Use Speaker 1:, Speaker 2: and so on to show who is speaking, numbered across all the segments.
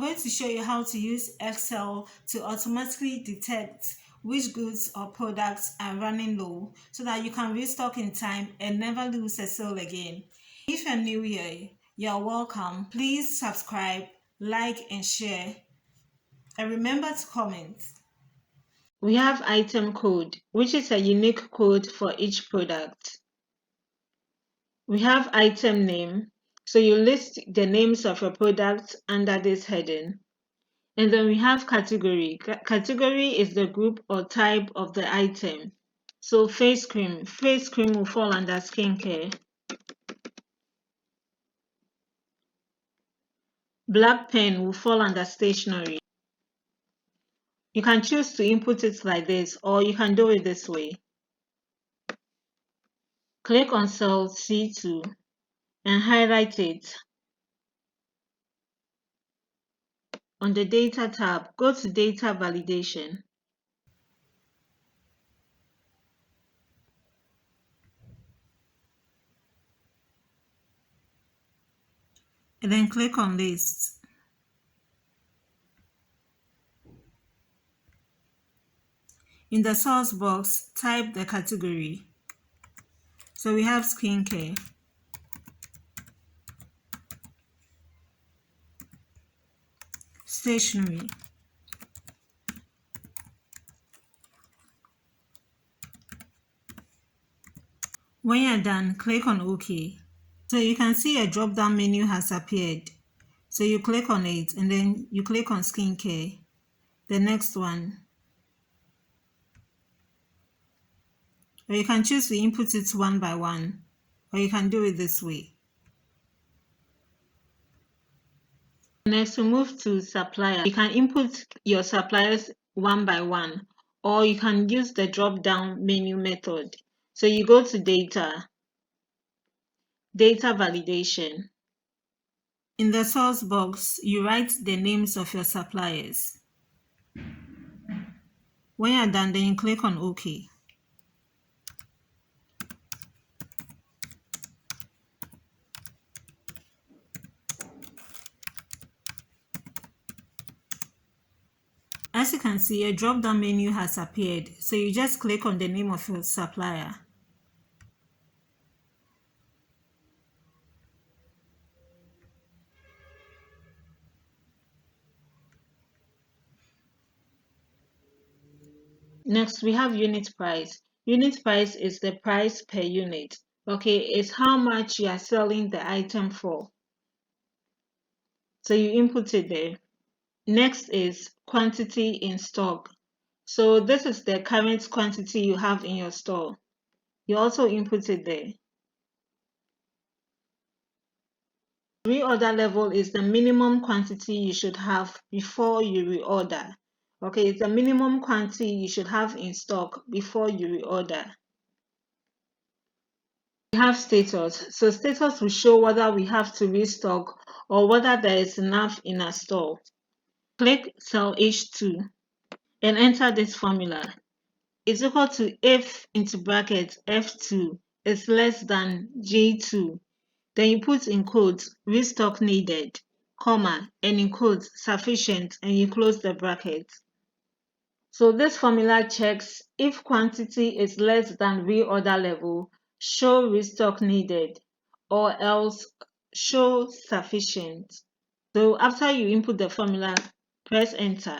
Speaker 1: going to show you how to use Excel to automatically detect which goods or products are running low so that you can restock in time and never lose a sale again. If you're new here, you're welcome. Please subscribe, like, and share. And remember to comment. We have item code, which is a unique code for each product. We have item name, so you list the names of your products under this heading. And then we have category. Category is the group or type of the item. So face cream will fall under skincare. Black pen will fall under stationery. You can choose to input it like this, or you can do it this way. Click on cell C2 and highlight it. On the Data tab, go to Data Validation. And then click on List. In the source box, type the category. So we have skincare. Stationery. When you're done, click on OK. So you can see a drop-down menu has appeared. So you click on it and then you click on skincare. The next one. Or you can choose to input it one by one. Or you can do it this way. Next, we move to supplier. You can input your suppliers one by one, or you can use the drop-down menu method. So you go to Data Validation. In the source box, you write the names of your suppliers. When you're done, then you click on OK. As you can see, a drop-down menu has appeared, so you just click on the name of your supplier. Next, we have unit price. Unit price is the price per unit. Okay, it's how much you are selling the item for. So you input it there. Next is quantity in stock. So this is the current quantity you have in your store. You also input it there. Reorder level is the minimum quantity you should have before you reorder. Okay, it's the minimum quantity you should have in stock before you reorder. We have status. So status will show whether we have to restock or whether there is enough in our store. Click cell H2 and enter this formula. It's equal to if into bracket F2 is less than J2. Then you put in quotes restock needed, comma, and in quotes sufficient, and you close the bracket. So this formula checks if quantity is less than reorder level, show restock needed, or else show sufficient. So after you input the formula, press enter.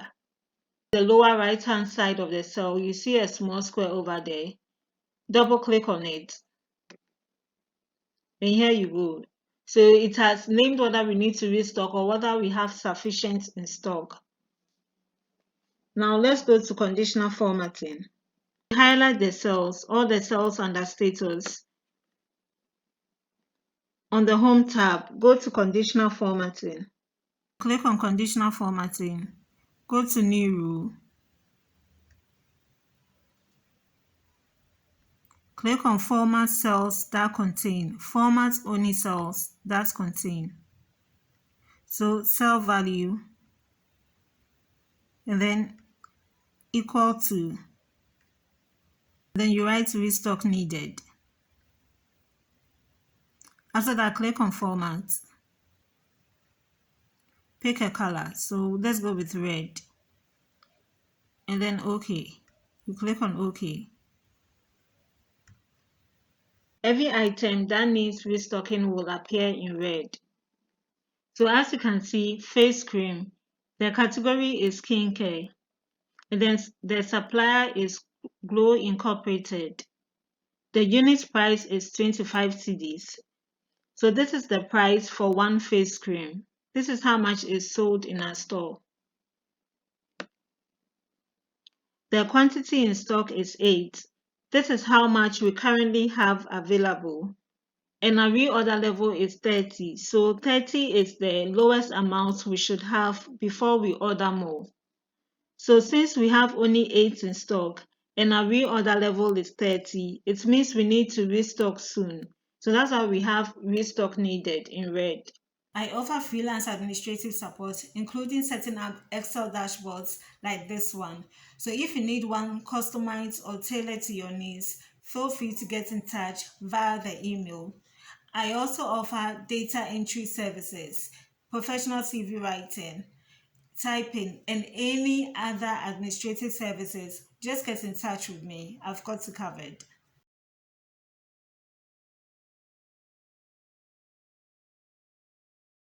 Speaker 1: The lower right hand side of the cell, you see a small square over there. Double click on it. And here you go. So it has named whether we need to restock or whether we have sufficient in stock. Now let's go to conditional formatting. Highlight the cells, all the cells under status. On the Home tab, go to Conditional Formatting. Click on Conditional Formatting. Go to New Rule. Click on Format Cells that contain. Format only cells that contain. So cell value, and then equal to. Then you write restock needed. After that, click on Format. Pick a color. So let's go with red. And then OK. You click on OK. Every item that needs restocking will appear in red. So as you can see, face cream, the category is skincare. And then the supplier is Glow Incorporated. The unit price is 25 cedis. So this is the price for one face cream. This is how much is sold in our store. The quantity in stock is 8. This is how much we currently have available. And our reorder level is 30. So 30 is the lowest amount we should have before we order more. So since we have only 8 in stock and our reorder level is 30, it means we need to restock soon. So that's why we have restock needed in red. I offer freelance administrative support, including setting up Excel dashboards like this one. So if you need one customized or tailored to your needs, feel free to get in touch via the email. I also offer data entry services, professional CV writing, typing, and any other administrative services. Just get in touch with me. I've got you covered.